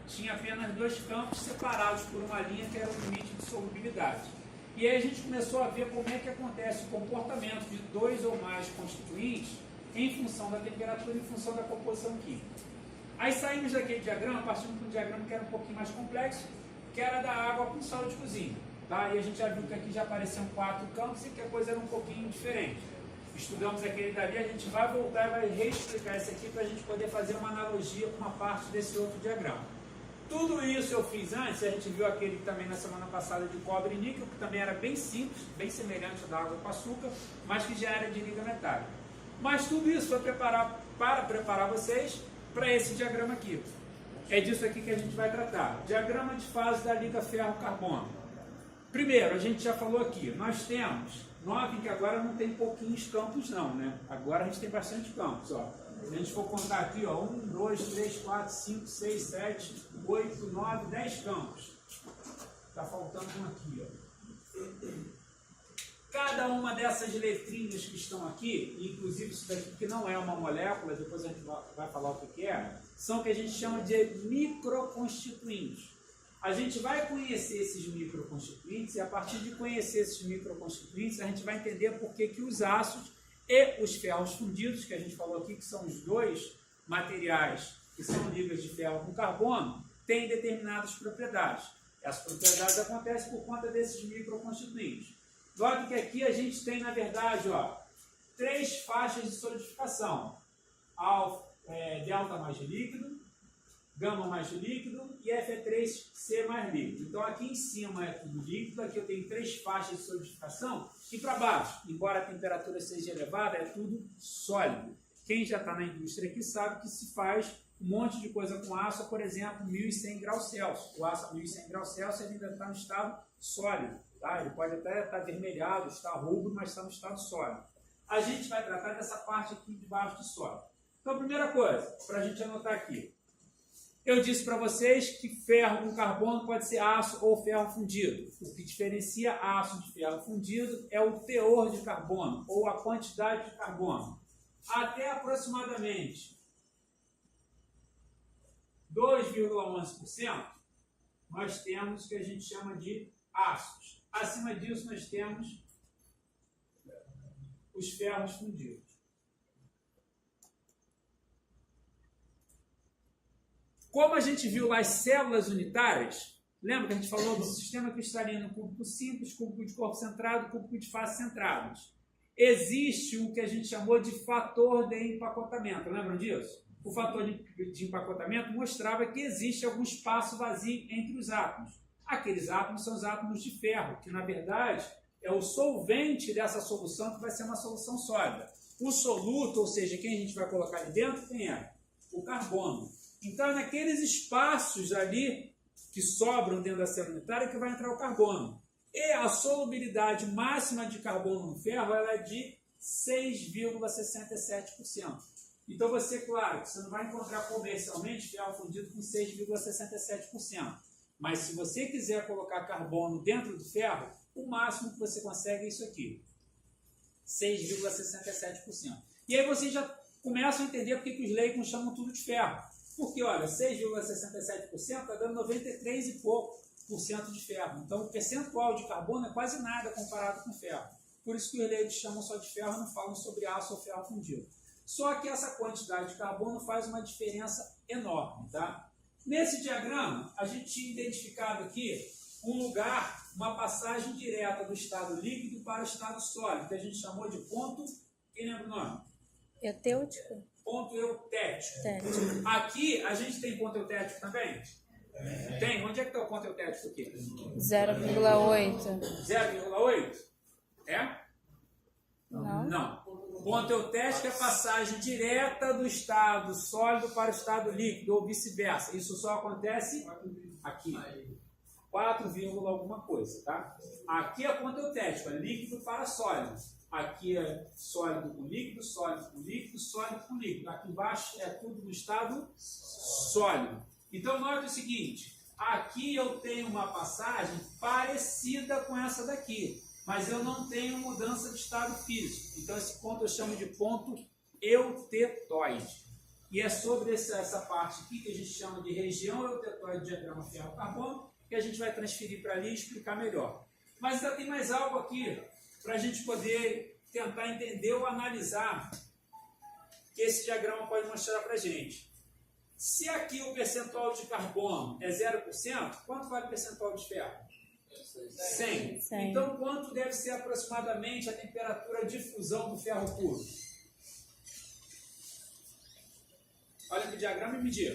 tinha apenas dois campos separados por uma linha que era o limite de solubilidade. E aí a gente começou a ver como é que acontece o comportamento de dois ou mais constituintes em função da temperatura e em função da composição química. Aí saímos daquele diagrama, partimos para um diagrama que era um pouquinho mais complexo, que era da água com sal de cozinha. Tá? E a gente já viu que aqui já apareciam 4 campos e que a coisa era um pouquinho diferente. Estudamos aquele dali, a gente vai voltar e vai reexplicar esse aqui para a gente poder fazer uma analogia com uma parte desse outro diagrama. Tudo isso eu fiz antes, a gente viu aquele também na semana passada de cobre e níquel, que também era bem simples, bem semelhante ao da água com açúcar, mas que já era de liga metálica. Mas tudo isso foi para preparar vocês para esse diagrama aqui. É disso aqui que a gente vai tratar. Diagrama de fase da liga ferro-carbono. Primeiro, a gente já falou aqui, nós temos, notem que agora não tem pouquinhos campos não, né? Agora a gente tem bastante campos, ó. Se a gente for contar aqui, ó, 1, 2, 3, 4, 5, 6, 7, 8, 9, 10 campos. Está faltando um aqui, ó. Cada uma dessas letrinhas que estão aqui, inclusive isso daqui que não é uma molécula, depois a gente vai falar o que é, são o que a gente chama de microconstituintes. A gente vai conhecer esses microconstituintes e a partir de conhecer esses microconstituintes a gente vai entender por que os ácidos e os ferros fundidos, que a gente falou aqui, que são os dois materiais que são ligas de ferro com carbono, têm determinadas propriedades. Essas propriedades acontecem por conta desses microconstituintes. Note que aqui a gente tem, na verdade, ó, 3 faixas de solidificação. Delta mais líquido, gama mais líquido e Fe3C mais líquido. Então aqui em cima é tudo líquido, aqui eu tenho 3 faixas de solidificação e para baixo, embora a temperatura seja elevada, é tudo sólido. Quem já está na indústria aqui sabe que se faz um monte de coisa com aço, por exemplo, 1100 graus Celsius. O aço a 1100 graus Celsius ainda está no estado sólido. Tá? Ele pode até estar avermelhado, estar rubro, mas está no estado sólido. A gente vai tratar dessa parte aqui de baixo de sólido. Então, primeira coisa, para a gente anotar aqui. Eu disse para vocês que ferro com carbono pode ser aço ou ferro fundido. O que diferencia aço de ferro fundido é o teor de carbono, ou a quantidade de carbono. Até aproximadamente 2,11%, nós temos o que a gente chama de ácidos. Acima disso, nós temos os ferros fundidos. Como a gente viu lá as células unitárias, lembra que a gente falou do sistema cristalino cúbico simples, cúbico de corpo centrado, cúbico de face centrados. Existe o que a gente chamou de fator de empacotamento, lembram disso? O fator de empacotamento mostrava que existe algum espaço vazio entre os átomos. Aqueles átomos são os átomos de ferro, que na verdade é o solvente dessa solução que vai ser uma solução sólida. O soluto, ou seja, quem a gente vai colocar ali dentro, quem é? O carbono. Então, naqueles espaços ali que sobram dentro da célula unitária que vai entrar o carbono. E a solubilidade máxima de carbono no ferro ela é de 6,67%. Então, claro, você não vai encontrar comercialmente ferro fundido com 6,67%. Mas se você quiser colocar carbono dentro do ferro, o máximo que você consegue é isso aqui, 6,67%. E aí você já começa a entender por que os leigos chamam tudo de ferro. Porque, olha, 6,67% está dando 93 e pouco por cento de ferro. Então, o percentual de carbono é quase nada comparado com ferro. Por isso que os leigos chamam só de ferro e não falam sobre aço ou ferro fundido. Só que essa quantidade de carbono faz uma diferença enorme, tá? Nesse diagrama, a gente tinha identificado aqui um lugar, uma passagem direta do estado líquido para o estado sólido, que a gente chamou de ponto, quem lembra o nome? Eutêutico. Ponto eutético. Aqui, a gente tem ponto eutético também? Tem. Onde é que está o ponto eutético aqui? 0,8. 0,8? É? Não. Ponto eutético é a passagem direta do estado sólido para o estado líquido, ou vice-versa. Isso só acontece aqui. 4, alguma coisa, tá? Aqui é ponto eutético, é líquido para sólido. Aqui é sólido com líquido, sólido com líquido, sólido com líquido. Aqui embaixo é tudo no estado sólido. Então, note o seguinte, aqui eu tenho uma passagem parecida com essa daqui, mas eu não tenho mudança de estado físico. Então, esse ponto eu chamo de ponto eutetoide. E é sobre essa parte aqui que a gente chama de região eutetóide de diagrama ferro-carbono que a gente vai transferir para ali e explicar melhor. Mas ainda tem mais algo aqui para a gente poder tentar entender ou analisar que esse diagrama pode mostrar para a gente. Se aqui o percentual de carbono é 0%, quanto vale o percentual de ferro? 100. Então, quanto deve ser aproximadamente a temperatura de fusão do ferro puro? Olha para o diagrama e me diga.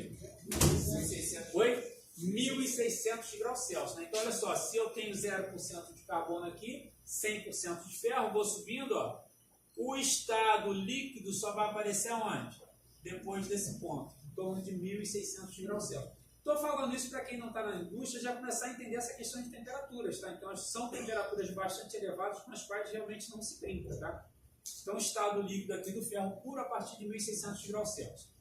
1.600 graus Celsius. Né? Então, olha só, se eu tenho 0% de carbono aqui, 100% de ferro, vou subindo, ó, o estado líquido só vai aparecer aonde? Depois desse ponto, em torno de 1.600 graus Celsius. Estou falando isso para quem não está na indústria já começar a entender essa questão de temperaturas. Tá? Então, são temperaturas bastante elevadas com as quais realmente não se brinca. Tá? Então, o estado líquido aqui do ferro puro a partir de 1.600 graus Celsius.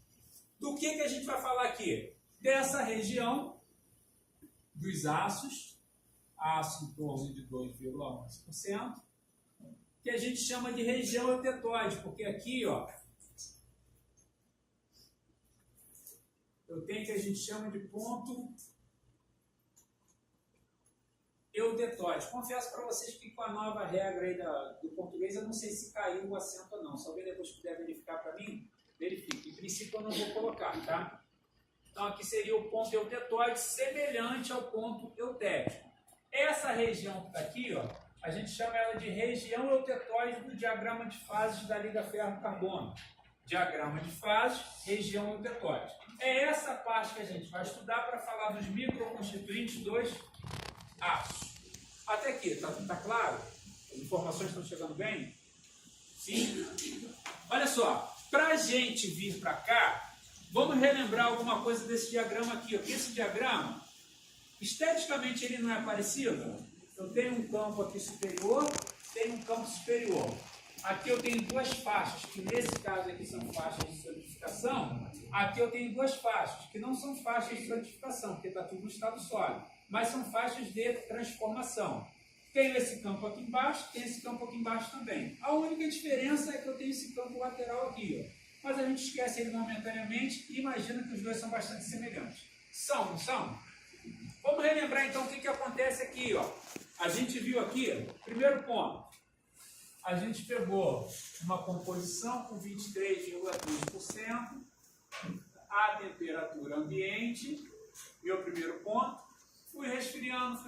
Do que a gente vai falar aqui? Dessa região dos aço em torno de 2,11%, que a gente chama de região eutetóide, porque aqui, ó, eu tenho que a gente chama de ponto eutetóide. Confesso para vocês que com a nova regra aí do português, eu não sei se caiu o acento ou não. Se alguém depois puder verificar para mim, verifique. Em princípio, eu não vou colocar, tá? Então, aqui seria o ponto eutetóide semelhante ao ponto eutético. Essa região que está aqui, ó, a gente chama ela de região eutetóide do diagrama de fases da liga ferro-carbono. Diagrama de fases, região eutetóide. É essa parte que a gente vai estudar para falar dos microconstituintes dos aços. Até aqui, tá claro? As informações estão chegando bem? Sim? Olha só, para a gente vir para cá, vamos relembrar alguma coisa desse diagrama aqui. Porque esse diagrama, esteticamente, ele não é parecido? Eu tenho um campo aqui superior, tenho um campo superior. Aqui eu tenho duas faixas, que nesse caso aqui são faixas de solidificação. Aqui eu tenho duas faixas, que não são faixas de solidificação, porque está tudo no estado sólido, mas são faixas de transformação. Tenho esse campo aqui embaixo, tenho esse campo aqui embaixo também. A única diferença é que eu tenho esse campo lateral aqui, ó. Mas a gente esquece ele momentaneamente e imagina que os dois são bastante semelhantes. São, não são? Vamos relembrar então o que acontece aqui, ó. A gente viu aqui, primeiro ponto, a gente pegou uma composição com 23,3%, a temperatura ambiente, meu primeiro ponto, fui resfriando,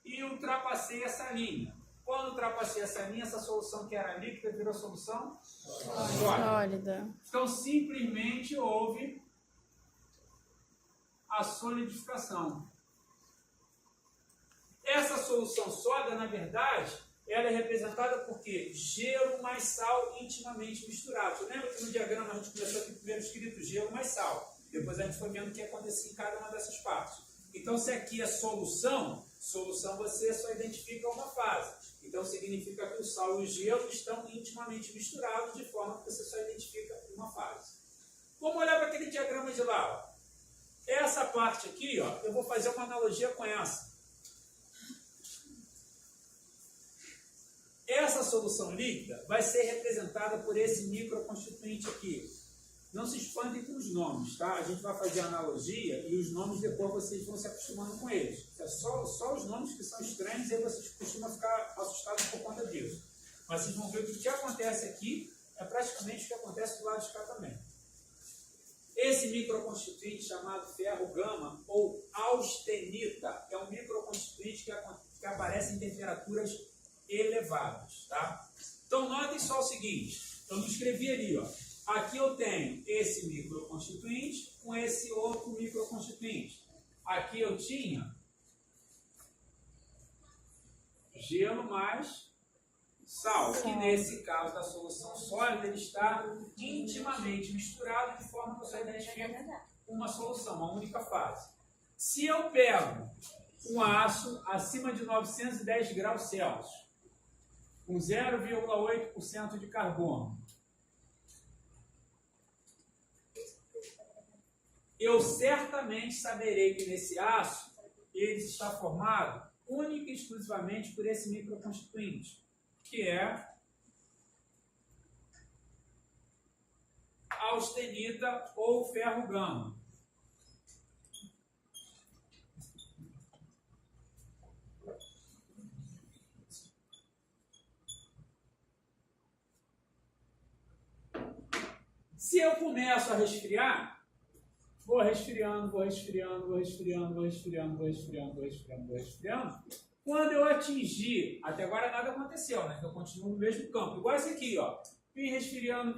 e ultrapassei essa linha. Quando ultrapassei essa linha, essa solução que era líquida virou solução sólida. Então, simplesmente houve a solidificação. Essa solução sólida, na verdade, ela é representada por quê? Gelo mais sal intimamente misturados. Lembra que no diagrama a gente começou aqui primeiro escrito gelo mais sal. Depois a gente foi vendo o que acontecia em cada uma dessas partes. Então, se aqui é solução você só identifica uma fase. Então, significa que o sal e o gelo estão intimamente misturados, de forma que você só identifica uma fase. Vamos olhar para aquele diagrama de lá. Ó. Essa parte aqui, ó, eu vou fazer uma analogia com essa. Essa solução líquida vai ser representada por esse microconstituinte aqui. Não se espantem com os nomes, tá? A gente vai fazer a analogia e os nomes depois vocês vão se acostumando com eles. É só os nomes que são estranhos e aí vocês costumam ficar assustados por conta disso. Mas vocês vão ver que o que acontece aqui é praticamente o que acontece do lado de cá também. Esse microconstituinte chamado ferro gama ou austenita é um microconstituinte que aparece em temperaturas elevadas, tá? Então notem só o seguinte, eu não escrevi ali, ó. Aqui eu tenho esse microconstituinte com esse outro microconstituinte. Aqui eu tinha gelo mais sal, que nesse caso da solução sólida ele está intimamente misturado de forma que você identifica uma solução, uma única fase. Se eu pego um aço acima de 910 graus Celsius, com 0,8% de carbono, eu certamente saberei que nesse aço ele está formado única e exclusivamente por esse microconstituinte, que é austenita ou ferro gama. Se eu começo a resfriar, vou resfriando. Quando eu atingir, até agora nada aconteceu, né? Eu continuo no mesmo campo. Igual esse aqui, ó. Vim resfriando.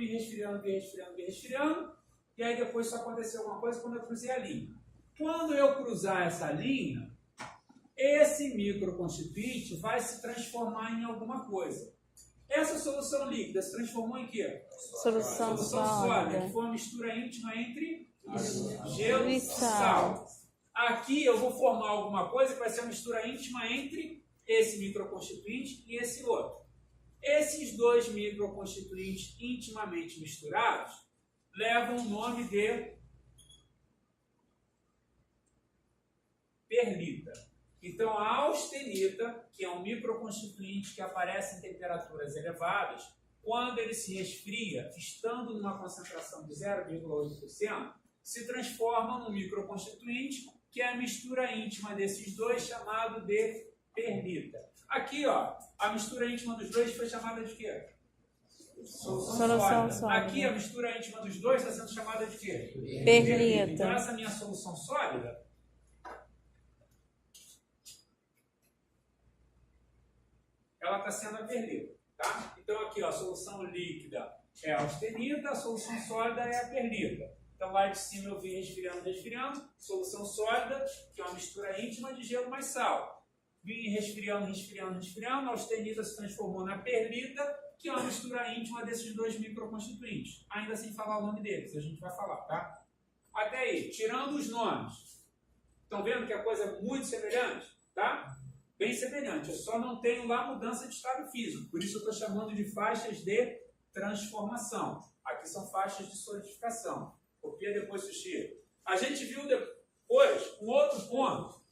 E aí depois só aconteceu alguma coisa quando eu cruzei a linha. Quando eu cruzar essa linha, esse microconstituinte vai se transformar em alguma coisa. Essa solução líquida se transformou em quê? Solução sólida. Que foi uma mistura íntima entre gelo e sal. Aqui eu vou formar alguma coisa que vai ser uma mistura íntima entre esse microconstituinte e esse outro. Esses dois microconstituintes intimamente misturados levam o nome de perlita. Então, a austenita, que é um microconstituinte que aparece em temperaturas elevadas, quando ele se resfria, estando numa concentração de 0,8%, se transforma num microconstituinte, que é a mistura íntima desses dois, chamado de perlita. Aqui, ó, a mistura íntima dos dois foi chamada de quê? Solução sólida. Aqui, a mistura íntima dos dois está sendo chamada de quê? Perlita. Então, essa minha solução sólida, ela está sendo a perlita, tá? Então, aqui, ó, a solução líquida é a austenita, a solução sólida é a perlita. Então, lá de cima eu vim resfriando, solução sólida, que é uma mistura íntima de gelo mais sal. Vim resfriando, a austenita se transformou na perlita, que é uma mistura íntima desses dois microconstituintes. Ainda sem falar o nome deles, a gente vai falar, tá? Até aí, tirando os nomes. Estão vendo que a coisa é muito semelhante, tá? Bem semelhante, eu só não tenho lá mudança de estado físico, por isso eu estou chamando de faixas de transformação. Aqui são faixas de solidificação. Copia depois, Sushi. A gente viu depois um outro ponto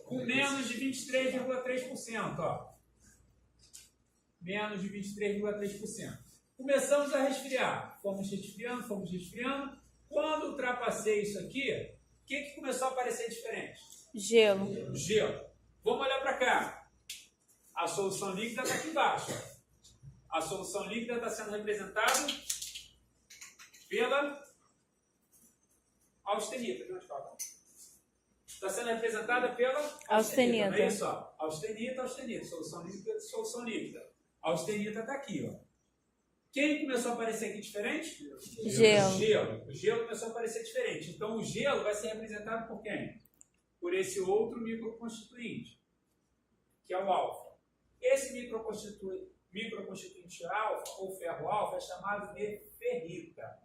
com menos de 23,3%. Ó. Menos de 23,3%. Começamos a resfriar. Fomos resfriando. Quando ultrapassei isso aqui, o que começou a aparecer diferente? Gelo. Vamos olhar para cá. A solução líquida está aqui embaixo. A solução líquida está sendo representada pela austenita. Está sendo representada pela austenita. Não é isso? Ó. Austenita. Solução líquida. A austenita está aqui. Ó. Quem começou a aparecer aqui diferente? Gelo. O gelo começou a aparecer diferente. Então, o gelo vai ser representado por quem? Por esse outro microconstituinte, que é o alfa. Esse microconstituinte alfa, ou ferro alfa, é chamado de ferrita.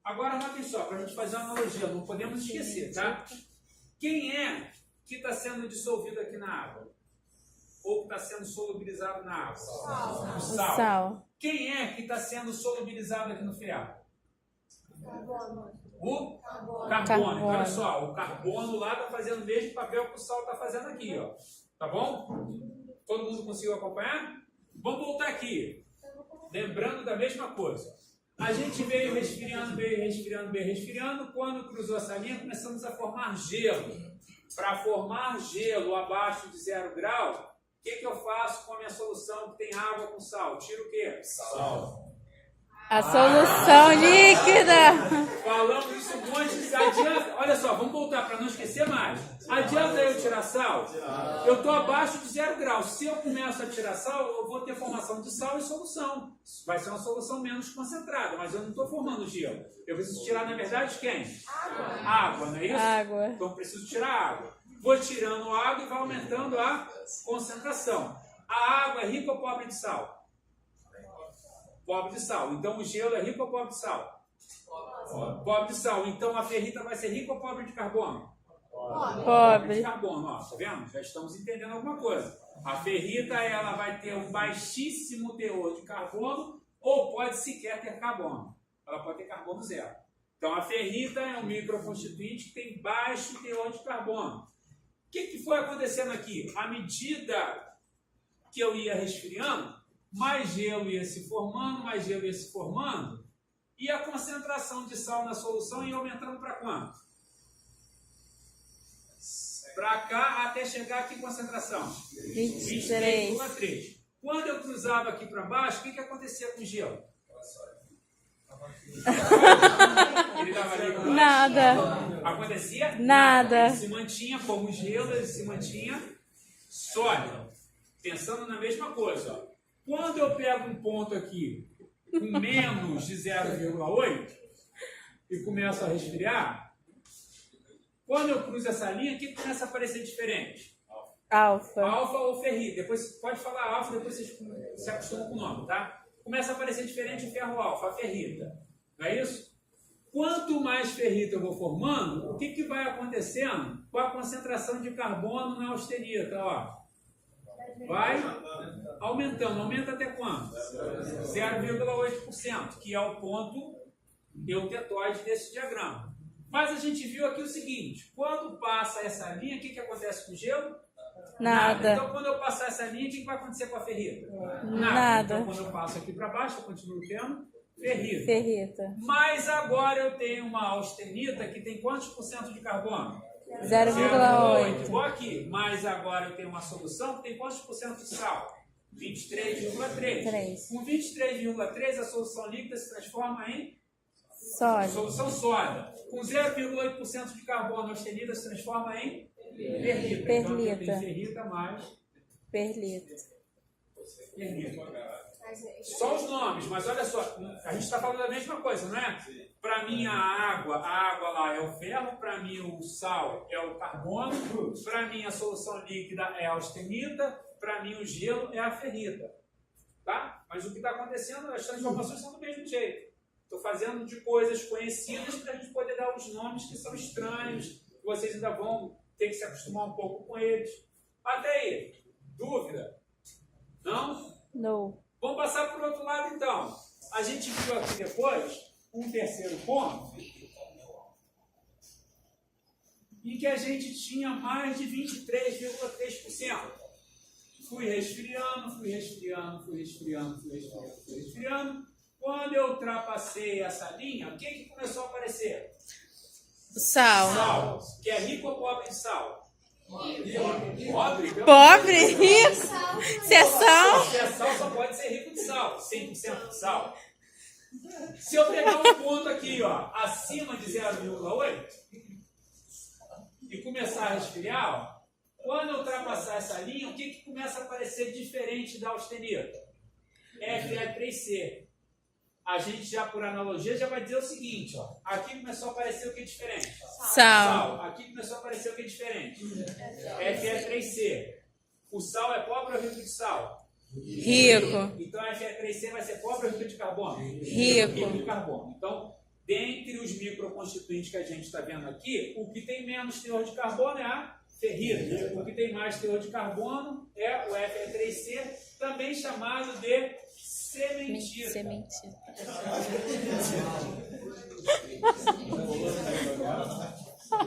Agora, notem só, para a gente fazer uma analogia, não podemos esquecer, tá? Quem é que está sendo dissolvido aqui na água? Ou que está sendo solubilizado na água? O sal. Quem é que está sendo solubilizado aqui no ferro? O carbono. Olha só, o carbono lá está fazendo o mesmo papel que o sal está fazendo aqui, ó. Tá bom? Todo mundo conseguiu acompanhar? Vamos voltar aqui. Lembrando da mesma coisa. A gente veio resfriando. Quando cruzou essa linha, começamos a formar gelo. Para formar gelo abaixo de 0 grau, o que eu faço com a minha solução que tem água com sal? Tiro o quê? Sal. A solução líquida. Falamos isso um monte de adianta. Olha só, vamos voltar para não esquecer mais. Adianta eu tirar sal? Eu estou abaixo de 0 graus. Se eu começo a tirar sal, eu vou ter formação de sal e solução. Vai ser uma solução menos concentrada, mas eu não estou formando gelo. Eu preciso tirar, na verdade, quem? Água, não é isso? Água. Então, eu preciso tirar água. Vou tirando água e vai aumentando a concentração. A água é rica ou pobre de sal? Pobre de sal. Então, o gelo é rico ou pobre de sal? Pobre de sal. Então, a ferrita vai ser rica ou pobre de carbono? Pobre de carbono. Ó, tá vendo? Já estamos entendendo alguma coisa. A ferrita, ela vai ter um baixíssimo teor de carbono ou pode sequer ter carbono. Ela pode ter carbono zero. Então, a ferrita é um microconstituinte que tem baixo teor de carbono. O que foi acontecendo aqui? À medida que eu ia resfriando, mais gelo ia se formando, e a concentração de sal na solução ia aumentando para quanto? Para cá, até chegar aqui, concentração? 23,3. Quando eu cruzava aqui para baixo, o que acontecia com o gelo? Ele estava ali com Nada. Acontecia? Nada. Ele se mantinha como gelo, ele se mantinha sólido. Pensando na mesma coisa. Ó. Quando eu pego um ponto aqui com menos de 0,8 e começo a resfriar, quando eu cruzo essa linha, o que começa a aparecer diferente? Alfa. Alfa ou ferrita. Depois pode falar alfa, depois vocês se acostumam com o nome, tá? Começa a aparecer diferente o ferro alfa, a ferrita. Não é isso? Quanto mais ferrita eu vou formando, o que vai acontecendo com a concentração de carbono na austenita? Ó? Vai aumentando. Aumenta até quanto? 0,8%, que é o ponto eutetoide desse diagrama. Mas a gente viu aqui o seguinte, quando passa essa linha, o que acontece com o gelo? Nada. Então, quando eu passar essa linha, o que vai acontecer com a ferrita? Nada. Então, quando eu passo aqui para baixo, eu continuo tendo ferrita. Ferrita. Mas agora eu tenho uma austenita que tem quantos por cento de carbono? 0,8. Igual aqui. Mas agora eu tenho uma solução que tem quantos por cento de sal? 23,3. Com 23,3 a solução líquida se transforma em Sólido. solução sólida. Com 0,8% de carbono, a austenita se transforma em perlita. Perlita. Então, tem ferrita mais Perlita. perlita. Só os nomes, mas olha só, a gente está falando da mesma coisa, não é? Para mim a água lá é o ferro, para mim o sal é o carbono, para mim a solução líquida é a austenita, para mim o gelo é a ferrita. Tá? Mas o que está acontecendo, as transformações são do mesmo jeito. Estou fazendo de coisas conhecidas para a gente poder dar os nomes que são estranhos, que vocês ainda vão ter que se acostumar um pouco com eles. Até aí, dúvida? Não? Não. Vamos passar para o outro lado, então. A gente viu aqui depois um terceiro ponto em que a gente tinha mais de 23,3%. Fui resfriando. Quando eu ultrapassei essa linha, o que começou a aparecer? Sal. Sal. Que é rico ou pobre em sal? Pobre? Pobre? Rico? Se é sal? Se é sal, só pode ser rico de sal. 100% de sal. Se eu pegar um ponto aqui, ó, acima de 0,8 e começar a resfriar, ó, quando eu ultrapassar essa linha, o que começa a aparecer diferente da austenita? Fe3C. A gente já, por analogia, já vai dizer o seguinte, ó. Aqui começou a aparecer o que é diferente? Sal. Aqui começou a aparecer o que é diferente? Fe3C. O sal é pobre ou rico de sal? Rico. Então, a Fe3C vai ser pobre ou rico de carbono? Rico. De carbono. Então, dentre os microconstituintes que a gente está vendo aqui, o que tem menos teor de carbono é a ferrita. O que tem mais teor de carbono é o Fe3C, também chamado de sementita. Sementita.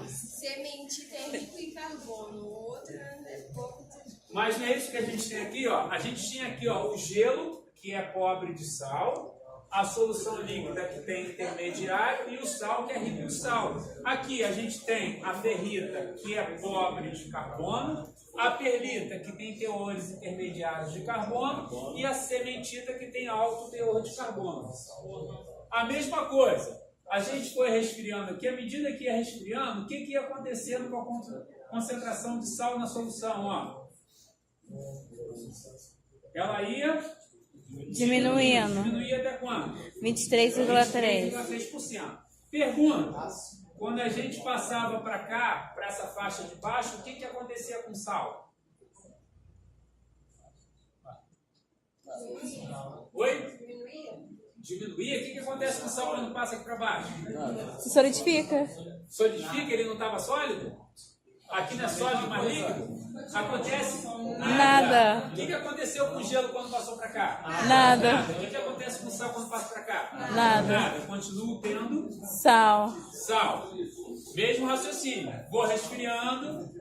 Sementita é rico em carbono, outra é pouco. Mas não é isso que a gente tem aqui, ó. A gente tinha aqui, ó, o gelo, que é pobre de sal, a solução líquida que tem intermediário e o sal, que é rico em sal. Aqui a gente tem a ferrita, que é pobre de carbono, a perlita, que tem teores intermediários de carbono, e a sementita, que tem alto teor de carbono. A mesma coisa, a gente foi resfriando aqui, à medida que ia resfriando, o que ia acontecendo com a concentração de sal na solução? Ó? Ela ia Diminuindo. Diminuía até quanto? 23,3. 23,3%. Pergunta, quando a gente passava para cá, para essa faixa de baixo, o que acontecia com o sal? Oi? Diminuía? O que acontece com o sal quando passa aqui para baixo? Se solidifica. Solidifica? Ele não estava sólido? Aqui não é sólido, mais líquido? Acontece Nada. O que aconteceu com o gelo quando passou para cá? Nada. O que acontece com o sal quando passa para cá? Nada. Eu continuo tendo Sal. sal. Mesmo raciocínio. Vou resfriando.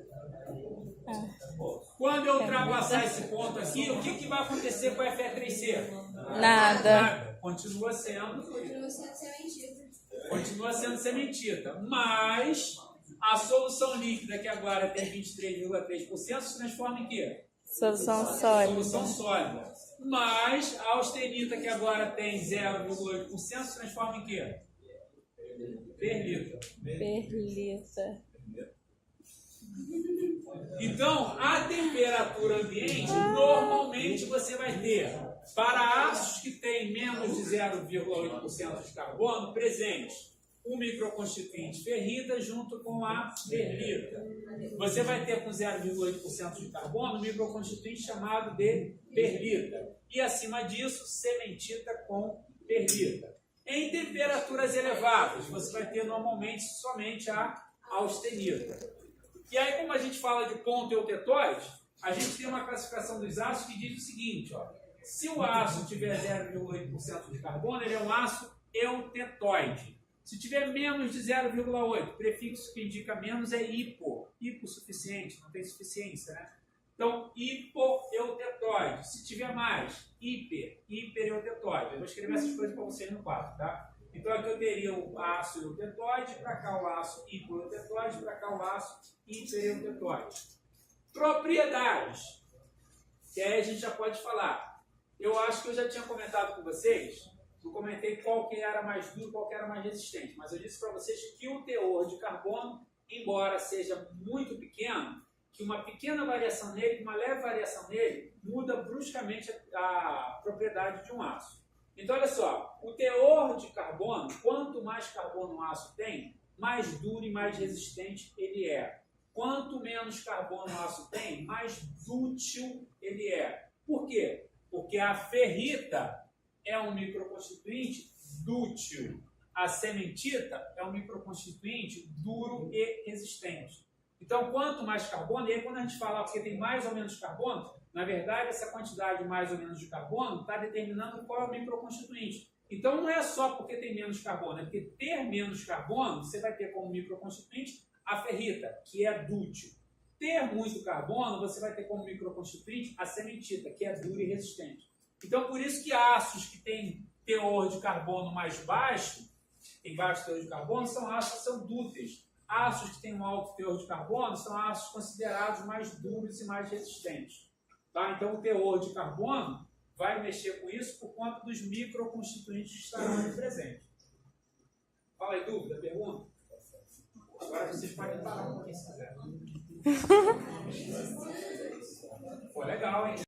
Quando eu ultrapassar esse ponto aqui, o que vai acontecer com a Fe3C? Nada. Continua sendo sementita. continua sendo sementita, mas a solução líquida, que agora tem 23,3%, se transforma em quê? Solução sólida. Solução sólida. Mas a austenita, que agora tem 0,8%, se transforma em quê? Perlita. Perlita. Então, a temperatura ambiente, normalmente você vai ter, para ácidos que têm menos de 0,8% de carbono presentes, o microconstituinte ferrita junto com a perlita. Você vai ter com 0,8% de carbono um microconstituinte chamado de perlita. E acima disso, cementita com perlita. Em temperaturas elevadas, você vai ter normalmente somente a austenita. E aí, como a gente fala de ponto eutetóide, a gente tem uma classificação dos ácidos que diz o seguinte, ó, se o ácido tiver 0,8% de carbono, ele é um ácido eutetóide. Se tiver menos de 0,8, prefixo que indica menos é hipossuficiente, não tem suficiência, né? Então, hipoeutetóide. Se tiver mais, hipereutetóide. Eu vou escrever essas coisas para vocês no quadro, tá? Então, aqui eu teria o ácido eutetóide, para cá o ácido hipoeutetóide, para cá o ácido hipereutetóide. Propriedades, que aí a gente já pode falar. Eu acho que eu já tinha comentado com vocês, eu comentei qual que era mais duro, qual que era mais resistente, mas eu disse para vocês que o teor de carbono, embora seja muito pequeno, que uma pequena variação nele, uma leve variação nele, muda bruscamente a propriedade de um ácido. Então, olha só, o teor de carbono, quanto mais carbono um ácido tem, mais duro e mais resistente ele é. Quanto menos carbono o ácido tem, mais dútil ele é. Por quê? Porque a ferrita é um microconstituinte dútil. A cementita é um microconstituinte duro e resistente. Então, quanto mais carbono, e aí quando a gente fala porque tem mais ou menos carbono, na verdade, essa quantidade mais ou menos de carbono está determinando qual é o microconstituinte. Então, não é só porque tem menos carbono, é porque ter menos carbono, você vai ter como microconstituinte a ferrita, que é dútil. Ter muito carbono, você vai ter como microconstituinte a cementita, que é dura e resistente. Então, por isso que ácidos que têm teor de carbono mais baixo, tem baixo teor de carbono, são ácidos que são dúteis. Ácidos que têm um alto teor de carbono são ácidos considerados mais duros e mais resistentes. Tá? Então, o teor de carbono vai mexer com isso por conta dos microconstituintes que estarão ali presentes. Fala aí, dúvida, pergunta? Agora vocês podem parar um pouquinho se quiser. Foi legal, hein?